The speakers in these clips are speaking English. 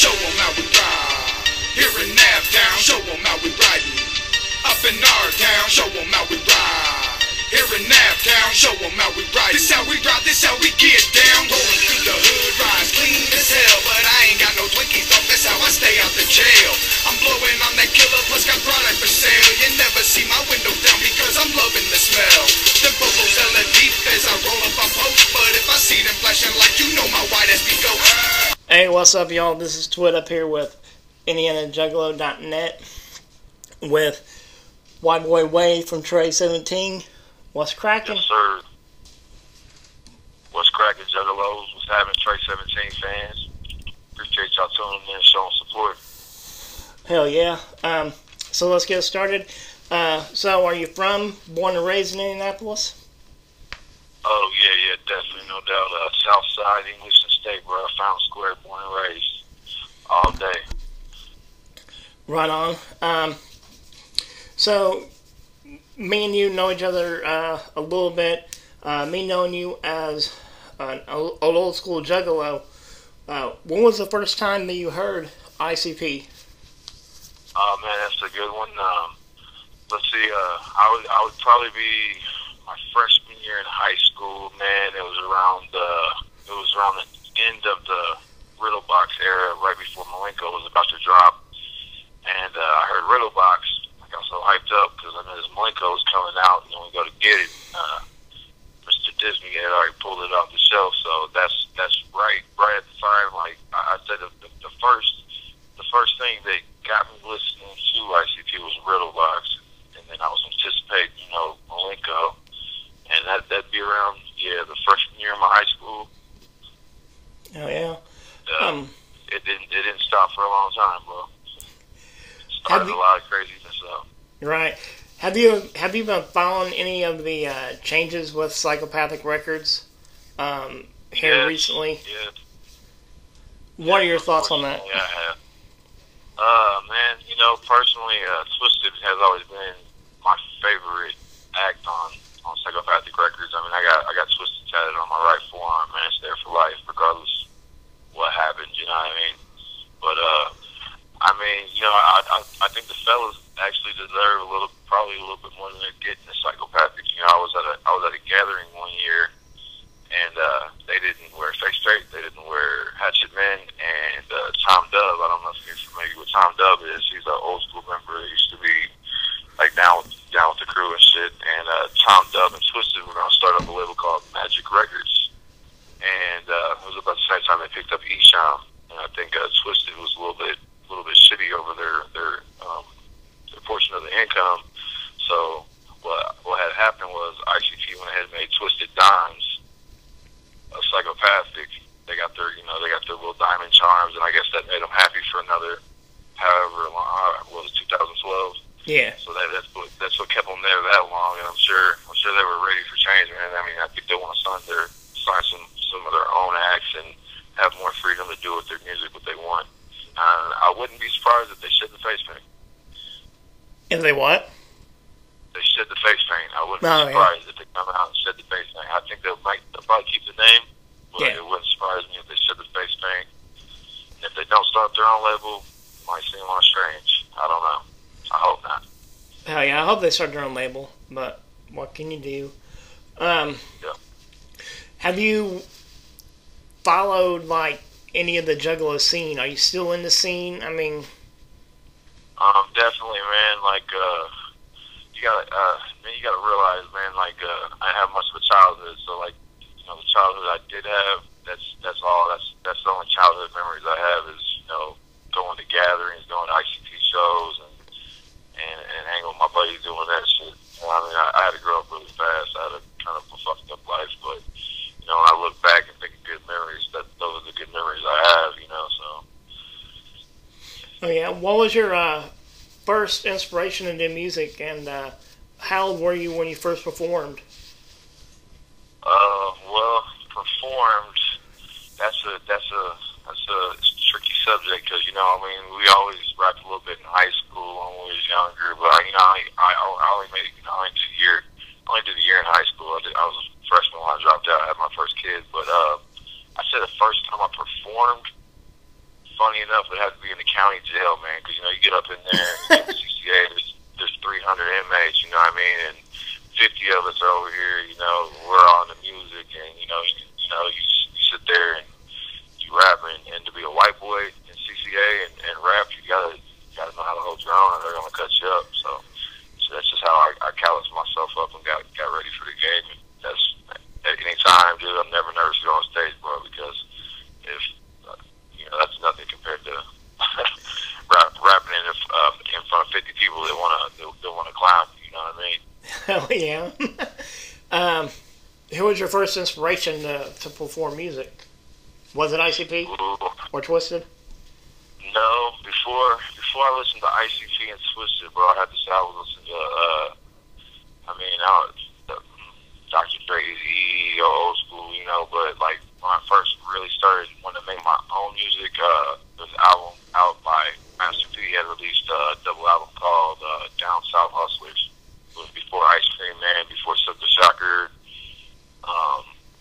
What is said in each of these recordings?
show 'em how we ride. Here in Naptown, show 'em how we riding. Up in our town, show 'em how we ride. Here in Naptown, show 'em how we ride. This how we ride, this how we get down. Rolling through the hood, rise clean as hell. But I ain't got no Twinkies, dog, that's how I stay out the jail. I'm blowing on that killer, plus got product for sale. You never see my window down because I'm loving the smell. Them bubbles hella deep as I roll up a post. But if I see them flashing like you know my white ass be go. Hey, what's up, y'all? This is Twit up here with IndianaJuggalo.net with White Boy Wade from Tre-17. What's cracking? Yes, sir. What's cracking, Juggalos? What's happening, Tre-17 fans? Appreciate y'all tuning in and showing support. Hell yeah. So let's get started. So are you born and raised in Indianapolis? Oh, yeah, definitely, no doubt. Southside, English and State, where I found square, born and raised, all day. Right on. So me and you know each other a little bit. Me knowing you as an old school juggalo. When was the first time that you heard ICP? Oh man, that's a good one. Let's see. I would probably be my freshman year in high school. Man, it was around the end of the Riddle Box era, right before Malenko was about to drop, and I heard Riddle Box. I got so hyped up because I knew this Malenko was coming out, and then we go to get it. Mr. Disney had already pulled it off the shelf, so that's right at the time. Like I said, the first thing that got me listening to ICP was Riddle Box, and then I was anticipating, Malenko, and that'd be around the freshman year of my high school. Oh yeah. It didn't stop for a long time, bro. Started a lot of craziness up. Right. Have you been following any of the changes with Psychopathic Records here recently? Yeah. What are your thoughts on that? Yeah, I have. Man, personally, Twisted has always been my favorite act on Psychopathic Records. I mean, I got Twisted tatted on my right forearm, man. It's there for life, regardless what happens. You know what I mean? But I think the fellas actually deserve probably a little bit more than they're getting in Psychopathic. I was at a gathering one year, and they didn't wear Face Straight, they didn't wear Hatchet Men, and Tom Dub. I don't know if you're familiar with Tom Dub is. He's an old school member. He used to be like down with the crew and shit. And Tom Dub and Twisted were gonna start up a label called Magic Records, and it was about the same time they picked up Esham. And I think Twisted was a little bit shitty over their portion of the income. So what had happened was ICP went ahead and made Twisted Dimes of Psychopathic. They got their little diamond charms, and I guess that made them happy for another however long. Was it 2012? Yeah. So that's what kept them there that long, and I'm sure they were ready for change, man. I mean, I think they want to sign some of their own acts and have more freedom to do with their music what they want. I wouldn't be surprised if they shed the face paint. If they what? They shed the face paint. I wouldn't be surprised if they come out and shed the face paint. I think they'll probably keep the name, but it wouldn't surprise me if they shed the face paint. And if they don't start their own label, it might seem a little strange. I don't know. I hope not. Hell yeah, I hope they start their own label, but what can you do? Yeah. Have you followed, any of the Juggalo scene? Are you still in the scene? I mean... Definitely, man. You gotta realize, man, I have much of a childhood, so, the childhood I did have, that's all. That's the only childhood memories I have is, going to gatherings, going to ICP shows, and hanging with my buddies doing that shit. I mean, I had to grow up really fast. I had a kind of a fucked up life, but, when I look back and think of good memories, those are the good memories I have, so. Oh, yeah. What was your first inspiration into music, and how old were you when you first performed? Well, performed, that's a tricky subject because, we always rapped a little bit in high school when we was younger, but, I only made, I only did a year in high school. I was a freshman when I dropped out. I had my first kid, but I said the first time I performed, funny enough, it had to be in the county jail, man, because, you know, you get up in there, and CCA, there's 300 inmates, you know what I mean, and 50 of us are over here, you know, we're on the music, and, you sit there and you rap, and to be a white boy in CCA and rap, you gotta know how to hold your own, or they're gonna cut you up. So that's just how I calloused myself up and got ready for the game. And that's at any time, dude. I'm never nervous to go on stage, bro, because if that's nothing compared to rapping in front of 50 people that wanna clown you. You know what I mean? Hell yeah. Who was your first inspiration to perform music? Was it ICP or Twisted? No, before I listened to ICP and Twisted, bro, I had to say I was listening to, Dr. Dre, Eazy, old school, you know, but like when I first really started wanting to make my own music, there was an album out by Master P. He had released a double album called Down South Hustlers. It was before Ice Cream Man, before Silk the Shocker.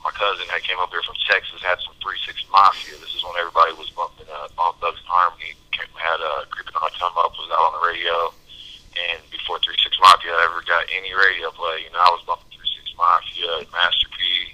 My cousin that came up here from Texas had some 3-6 Mafia. This is when everybody was bumping Bone Thugs and Harmony. Had Creeping on Come Up was out on the radio. And before 3-6 Mafia ever got any radio play, you know, I was bumping 3-6 Mafia, Master P.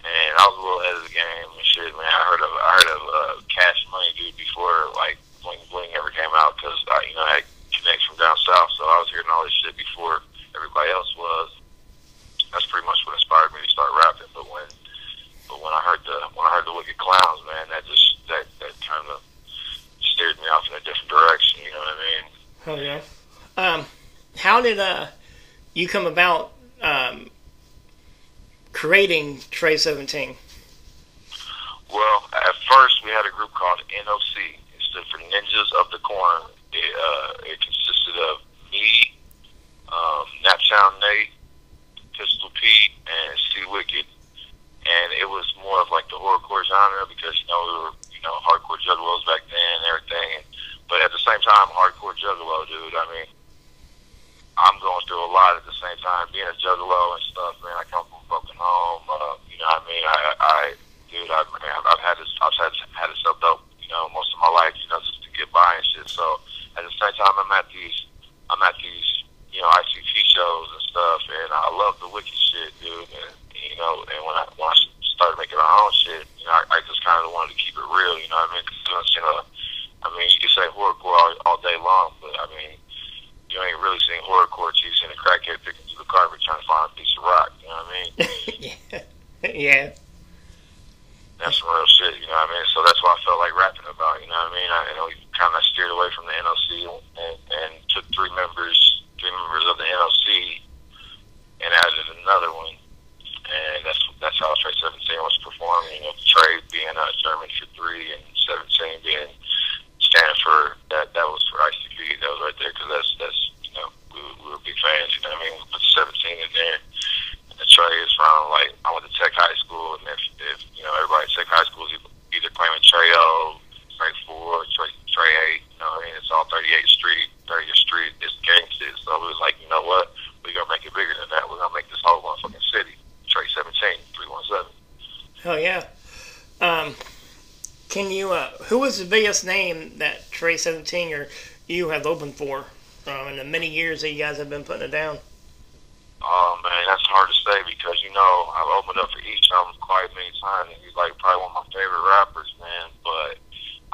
And I was a little ahead of the game and shit, man. I heard of Cash Money, dude, before, like, Bling Bling ever came out, because, I had connects from down south, so I was hearing all this shit before everybody else was. That's pretty much what inspired me to start rapping. But when I heard the Wicked Clowns, man, that kind of steered me off in a different direction. You know what I mean? Hell yeah. How did you come about creating Tre-17? Well, at first we had a group called NOC. It stood for Ninjas of the Corn. It consisted of me, Naptown Nate, Pistol Pete, and C Wicked, and it was more of like the horrorcore genre because we were hardcore juggalos back then and everything. But at the same time, hardcore juggalo, dude. I mean, I'm going through a lot at the same time, being a juggalo and stuff. Man, I come from a broken home. You know what I mean? I've had it sucked up, most of my life, just to get by and shit. So at the same time, I'm at these ICT shows and stuff, and I love the wicked shit, dude. And and when I started making my own shit, I just kind of wanted to keep it real. You know what I mean? Cause, you can say horrorcore all day long, but I mean, you ain't really seen horrorcore till you seen a crackhead picking through the carpet trying to find a piece of rock. You know what I mean? Yeah. That's some real shit. You know what I mean? So that's what I felt like rapping about. You know what I mean? We kind of steered away from the NOC and took three members of the NOC and added another one, and that's how Tre-17 was performing. Tre being German for 3 and 17 being standing for that was for ICP. That was right there because that's we were big fans. You know what I mean? We put 17 in there. And Tre is from I went to Tech High School, and if everybody at Tech High School is either claiming Tre-O, Tre 4, Tre 8. You know what I mean? It's all 38th Street. 30th Street, it's gang shit. So it was like, you know what? We're going to make it bigger than that. We're going to make this whole motherfucking city. Tre-17, 317. Hell yeah. Can you, who was the biggest name that Tre-17 or you have opened for in the many years that you guys have been putting it down? Oh, man, that's hard to say because, I've opened up for each of them quite many times, and he's probably one of my favorite rappers, man. But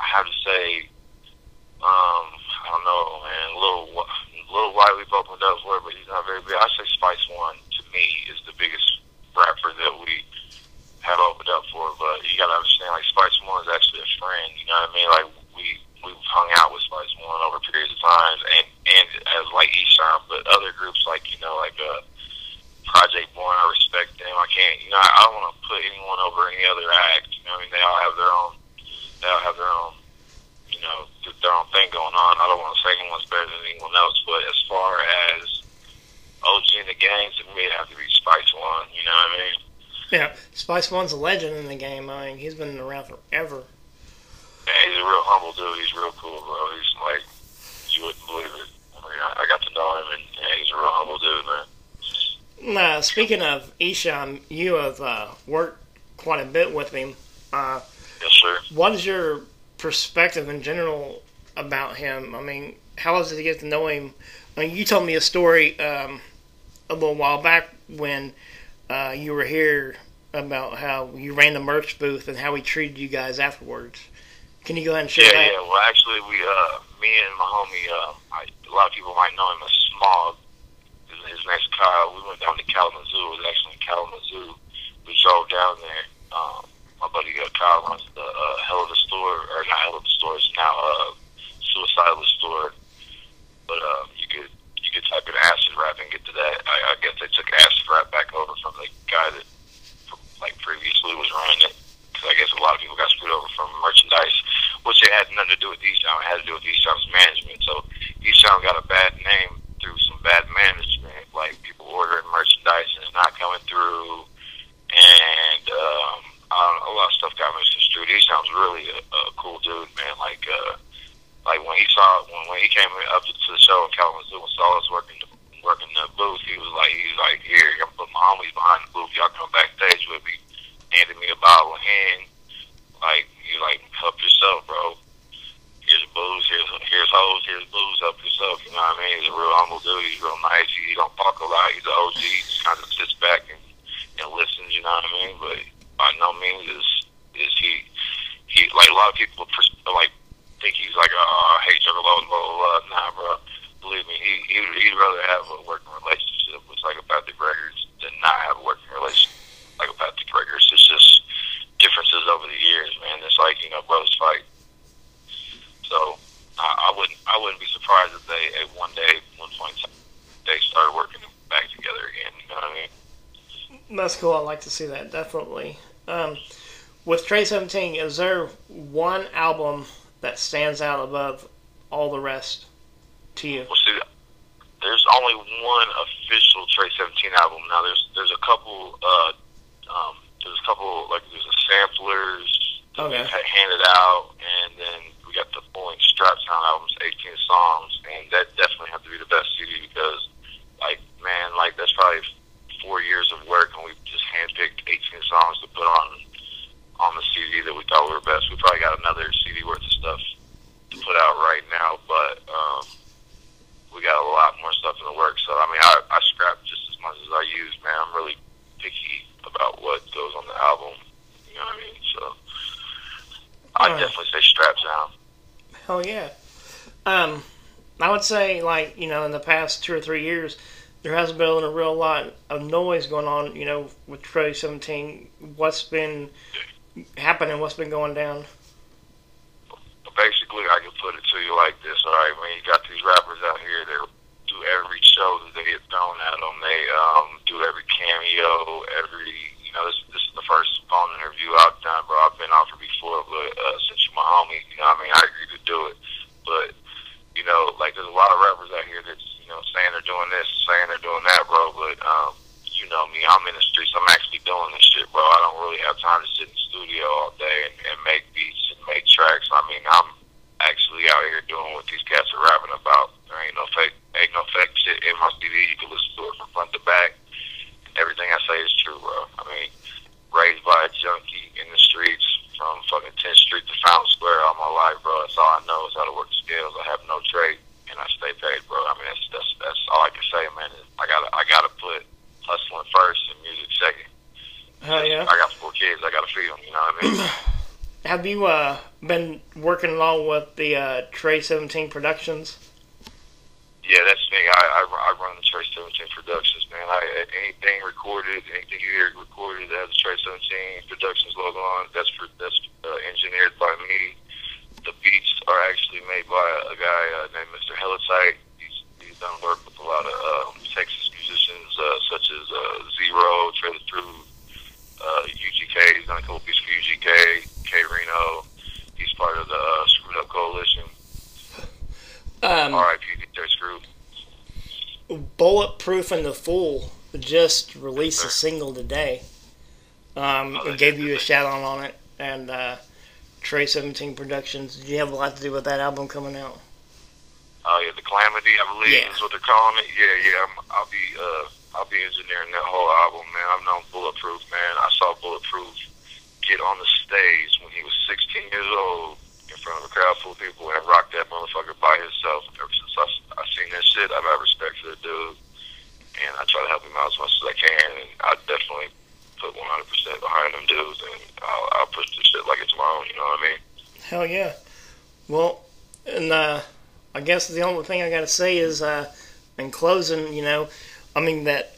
I have to say, I don't know, man. Lil White we've opened up for, but he's not very big. I say Spice One to me is the biggest rapper that we have opened up for. But you gotta understand, Spice One is actually a friend. You know what I mean? We've hung out with Spice One over periods of times, and as Esham, but other groups Project Born, I respect them. I can't, I don't want to put anyone over any other act. You know what I mean? They all have their own. Their own thing going on. I don't want to say anyone's better than anyone else, but as far as OG in the game, to me, it'd have to be Spice One. You know what I mean? Yeah, Spice One's a legend in the game. I mean, he's been around forever. Yeah, he's a real humble dude. He's real cool, bro. He's you wouldn't believe it. I mean, I got to know him, and he's a real humble dude, man. Speaking of Esham, you have worked quite a bit with him. Yes, sir. What is your perspective in general about him. I mean, how was it to get to know him? I mean, you told me a story a little while back when you were here about how you ran the merch booth and how he treated you guys afterwards. Can you go ahead and share that? Yeah. Well, actually, me and my homie, a lot of people might know him as Smog. His name's Kyle. We went down to Kalamazoo. It was actually in Kalamazoo. We drove down there. My buddy Kyle runs the Hell of a Store, or not Hell of a Store, it's now Suicidal Store. But you could type in acid rap and get to that. I guess they took acid rap back over from the guy that previously was running it. Because I guess a lot of people got screwed over from merchandise, which it had nothing to do with D-Sound. It had to do with D-Sound's management. So D-Sound got a bad name through some bad management, like people ordering merchandise and it's not coming through, and a lot of stuff got misconstrued. D-Sound's really a cool dude, man. Like when he came up to the show in Kalamazoo and saw us working the booth, he was like, here, I'm putting my homies behind the booth. Y'all come backstage with me. Handed me a bottle of hand. Like, you help yourself, bro. Here's booze, here's hoes, here's booze, help yourself. You know what I mean? He's a real humble dude. He's real nice. He don't talk a lot. He's an OG. He just kind of sits back and listens. You know what I mean? But by no means is he like a lot of people think he's like, oh, I hate Juggalos, blah blah blah. Nah, bro. Believe me, he'd rather have a working relationship with Psychopathic Records than not have a working relationship with Psychopathic Records. It's just differences over the years, man. It's like, brothers fight. So I wouldn't be surprised if they at one point they started working back together again. You know what I mean? That's cool. I like to see that, definitely. With Tre-17, is there one album that stands out above all the rest to you? Well, see, there's only one official Tre-17 album. Now there's a couple there's a samplers that we handed out, and then we got the full Strap Sound albums, 18 songs, and that definitely have to be the best CD because, that's probably 4 years of work, and we just handpicked 18 songs to put on the CD that we thought were best. We probably got another CD worth of stuff to put out right now, but we got a lot more stuff in the works. So I scrap just as much as I use, man. I'm really picky about what goes on the album. You know what I mean? So I definitely say Strap Sound. Hell yeah. I would say, in the past 2 or 3 years, there has been a real lot of noise going on, with Tre-17. What's been happening? What's been going down? Basically, I can put it to you like this, all right? When you got these rappers out here that do every show that they get thrown at them, they do every cameo, this is the first phone interview I've done, bro. I've been offered before, but since you're my homie, I agreed to do it. But, there's a lot of rappers out here that's, saying they're doing this, saying they're doing that, bro, but, you know me, I'm in the streets, I'm actually doing this shit, bro. I don't really have time to sit in the studio all day and make beats and make tracks. I'm actually out here doing what these cats are rapping about. There ain't no fake shit in my CD. You can listen to it from front to back. Everything I say is true, bro. Raised by a junkie in the streets from fucking 10th Street to Fountain Square all my life, bro. That's all I know is how to work the scales. I have no trade, and I stay paid, bro. That's all I can say, man. I gotta put hustling first and music second. Hell yeah. I got 4 kids. I gotta feed them. You know what I mean? Have you been working along with the Tre-17 Productions? Yeah, that's the thing. I run the Tre-17 Productions, man. Anything you hear recorded that has the Tre-17 Productions logo on, that's engineered by me. The beats are actually made by a guy named Mr. Helitite. He's done work with a lot of Texas musicians such as Zero, Trailer Truth, UGK. He's done a couple beats for UGK, K-Reno. He's part of the Screwed Up Coalition. R.I.P. DJ Screw. Bulletproof and the Fool just released a single today. It gave you a shout out on it, and Tre-17 Productions. Did you have a lot to do with that album coming out? Oh yeah, the Calamity, I believe is what they're calling it. Yeah. I'll be engineering that whole album, man. I've known Bulletproof, man. I saw Bulletproof get on the stage when he was 16 years old in front of a crowd full of people and rock that motherfucker by himself. Ever since I seen that shit, I've had respect for the dude, and I try to help him out as much as I can. And I definitely put 100% behind them dudes, and I'll push this shit like it's my own. You know what I mean? Hell yeah. Well, and I guess the only thing I gotta say is, in closing, you know, I mean that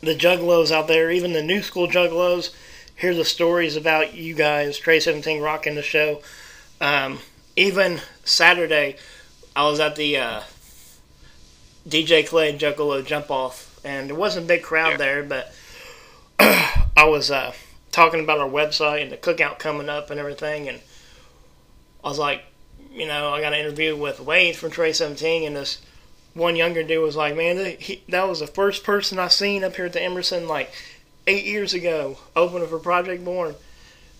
the juggalos out there, even the new school juggalos, hear the stories about you guys, Tre-17, rocking the show. Even Saturday, I was at the DJ Clay Juggalo Jump Off, and there wasn't a big crowd there, but I was talking about our website and the cookout coming up and everything, and I was like, you know, I got an interview with Wade from Tre-17, and this one younger dude was like, man, that was the first person I seen up here at the Emerson like 8 years ago, opening for Project Born.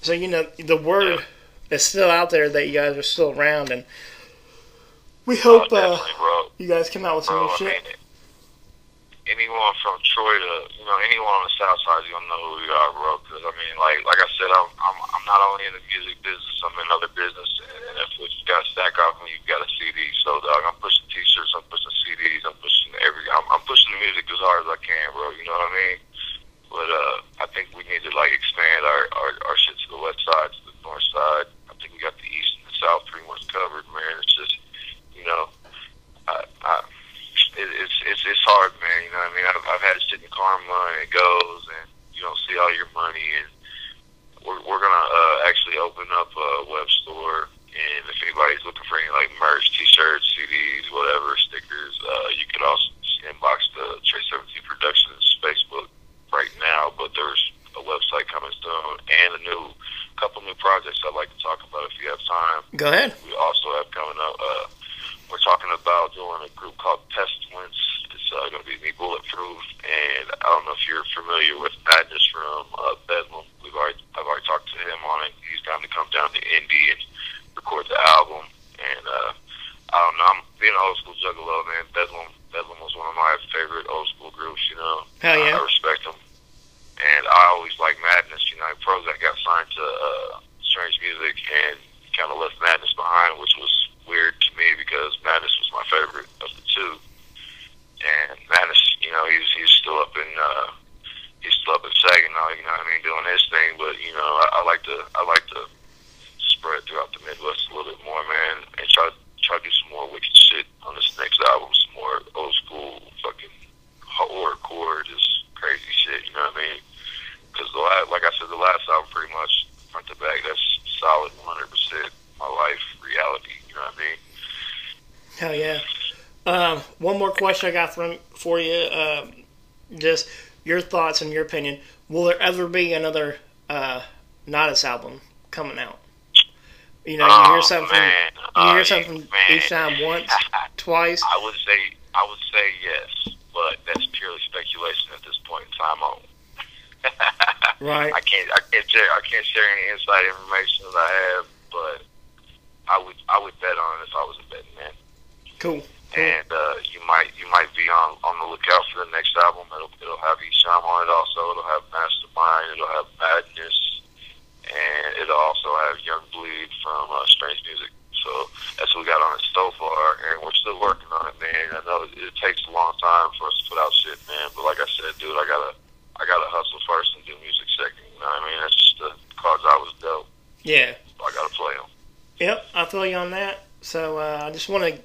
So, you know, the word is still out there that you guys are still around, and we hope you guys come out with some new shit. I mean, anyone from Troy to, you know, anyone on the south side, you don't know who we are, bro. Because, I mean, like I said, I'm not only in the music business, I'm in other business, and if what you got to stack off me, you got a CD. So, dog, I'm pushing T-shirts, I'm pushing CDs, I'm pushing the music as hard as I can, bro. You know what I mean? But I think we need to like expand our shit to the west side, to the north side. I think we got the east and the south pretty much covered, man. It's just, you know, it's hard, man. You know what I mean? I've had shit in karma, and it goes, and you don't see all your money. And we're gonna actually open up a web store, and if anybody's looking for any like merch, T-shirts, CDs, whatever, stickers, you could also inbox the Tre-17 Productions Facebook right now, but there's a website coming soon and a couple new projects I'd like to talk about if you have time. Go ahead. We also have coming up, we're talking about doing a group called Pestilence. It's going to be me Bulletproof, and I don't know if you're familiar with Madness from Bedlam. I've already talked to him on it. He's going to come down to Indy and record the album, and I don't know, I'm being an old school juggalo, man. Bedlam was one of my favorite old school groups, you know. Hell yeah. I respect them. And I always like Madness, you know. Prozac got signed to Strange Music and kind of left Madness behind, which was weird to me because Madness was my favorite of the two. And Madness, you know, he's still up in Saginaw, you know what I mean, doing his thing. But you know, I like to spread throughout the Midwest a little bit more, man, and try to do some more wicked shit on this next album, some more old school fucking horrorcore, just crazy shit, you know what I mean? Because like I said, the last album pretty much front to back, that's solid 100% my life reality, you know what I mean? Hell yeah. One more question I got for you. Just your thoughts and your opinion. Will there ever be another Nodus album coming out? You know, you hear something. You hear something each time, once, twice. I would say yes, but that's purely speculation at this point in time. Right. I can't share any inside information that I have, but I would bet on it if I was a betting man. Cool. And you might be on the lookout for the next album. It'll have Isham on it also. It'll have Mastermind. It'll have Madness, and it'll also have Young Bleed from Strange Music. So that's what we got on it so far, and we're still working on it, man. I know it takes a long time for us to put out shit, man. But like I said, dude, I gotta hustle first and do music second. You know what I mean? That's just the cards I was dealt. Yeah. So I gotta play them. Yep, I feel you on that. So I just want to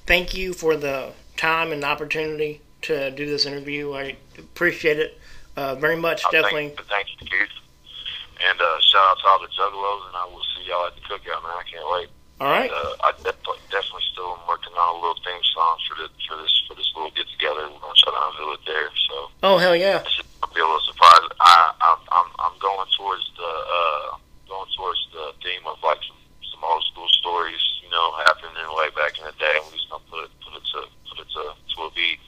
thank you for the time and the opportunity to do this interview. I appreciate it very much. Definitely. Thank you, Keith. And shout out to all the juggalos, and I will see y'all at the cookout, man. I can't wait. All right. I definitely still am working on a little theme song for this little get together. We're gonna try to unveil it there. So. Oh hell yeah! It's gonna be a little surprise. I'm going towards the theme of like some old school stories, you know, happening way back in the day. We're just gonna put it to a beat.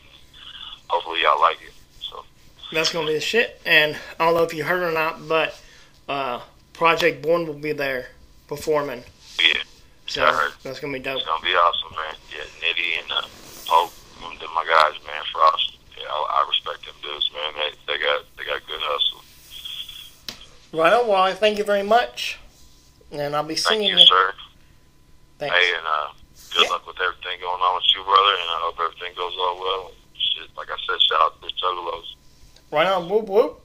Hopefully y'all like it. So. That's gonna be the shit. And I don't know if you heard or not, but Project Born will be there performing. Yeah. So that's gonna be dope. It's gonna be awesome, man. Yeah, Nitty and Pope, they're my guys, man. Frost. Yeah, I respect them dudes, man. They got good hustle. Right on. Well, thank you very much. And I'll be Thank seeing you, sir. Thanks. Hey, and good luck with everything going on with you, brother, and I hope everything goes all well. Shit, like I said, shout out to the Juggalos. Right on. Whoop, whoop.